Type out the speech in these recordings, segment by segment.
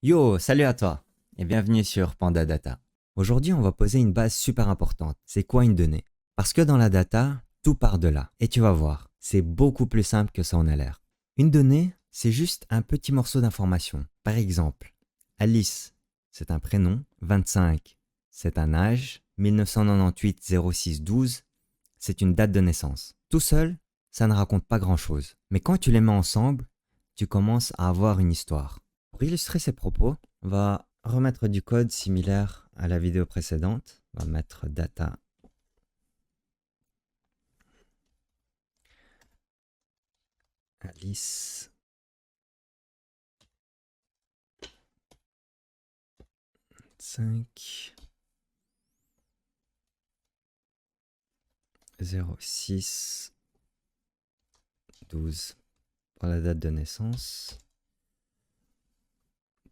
Yo, salut à toi et bienvenue sur Panda Data. Aujourd'hui, on va poser une base super importante. C'est quoi une donnée? Parce que dans la data, tout part de là. Et tu vas voir, c'est beaucoup plus simple que ça en a l'air. Une donnée, c'est juste un petit morceau d'information. Par exemple, Alice, c'est un prénom, 25, c'est un âge, 1998-06-12, c'est une date de naissance. Tout seul, ça ne raconte pas grand-chose. Mais quand tu les mets ensemble, tu commences à avoir une histoire. Pour illustrer ces propos, on va remettre du code similaire à la vidéo précédente. On va mettre data Alice 5 06 12 pour la date de naissance.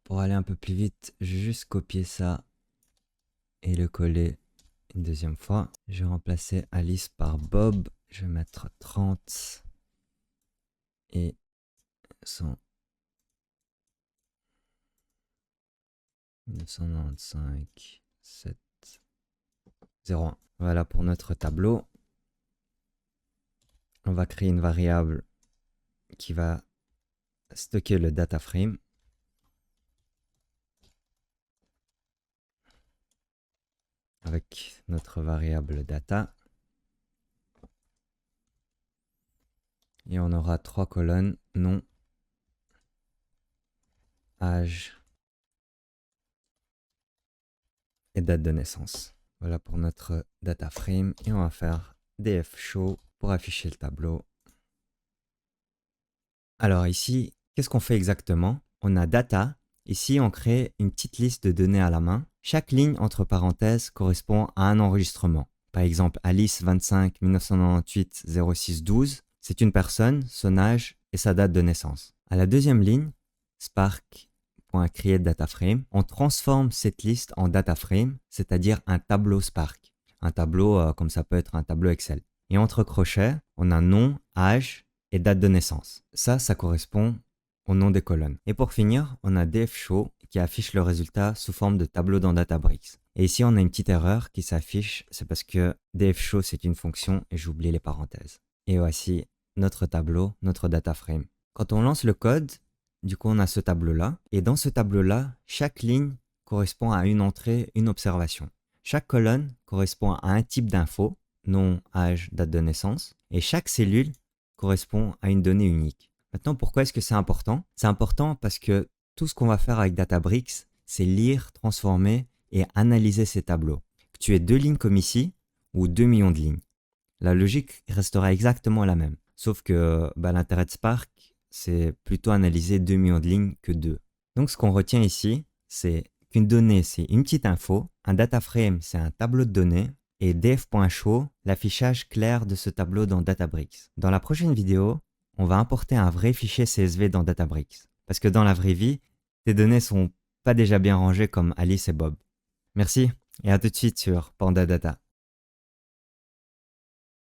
Pour aller un peu plus vite, je vais juste copier ça et le coller une deuxième fois. Je vais remplacer Alice par Bob. Je vais mettre 30 et 100. 1995 7 01. Voilà pour notre tableau. On va créer une variable qui va stocker le data frame. Avec notre variable data. Et on aura 3 colonnes, nom, âge et date de naissance. Voilà pour notre data frame. Et on va faire df show pour afficher le tableau. Alors ici, qu'est-ce qu'on fait exactement? On a data. Ici, on crée une petite liste de données à la main. Chaque ligne entre parenthèses correspond à un enregistrement. Par exemple, Alice 25 1998 06 12, c'est une personne, son âge et sa date de naissance. À la deuxième ligne, spark.createDataFrame, on transforme cette liste en dataframe, c'est-à-dire un tableau Spark. Un tableau comme ça peut être un tableau Excel. Et entre crochets, on a nom, âge et date de naissance. Ça correspond au nom des colonnes. Et pour finir, on a dfShow qui affiche le résultat sous forme de tableau dans Databricks. Et ici, on a une petite erreur qui s'affiche, c'est parce que dfShow c'est une fonction et j'ai oublié les parenthèses. Et voici notre tableau, notre data frame. Quand on lance le code, du coup on a ce tableau-là. Et dans ce tableau-là, chaque ligne correspond à une entrée, une observation. Chaque colonne correspond à un type d'info, nom, âge, date de naissance. Et chaque cellule correspond à une donnée unique. Maintenant, pourquoi est-ce que c'est important? C'est important parce que tout ce qu'on va faire avec Databricks, c'est lire, transformer et analyser ces tableaux. Que tu aies 2 lignes comme ici ou 2 millions de lignes. La logique restera exactement la même. Sauf que l'intérêt de Spark, c'est plutôt analyser 2 millions de lignes que 2. Donc ce qu'on retient ici, c'est qu'une donnée, c'est une petite info, un data frame, c'est un tableau de données, et def.show, l'affichage clair de ce tableau dans Databricks. Dans la prochaine vidéo, on va importer un vrai fichier CSV dans Databricks. Parce que dans la vraie vie, tes données sont pas déjà bien rangées comme Alice et Bob. Merci et à tout de suite sur Panda Data.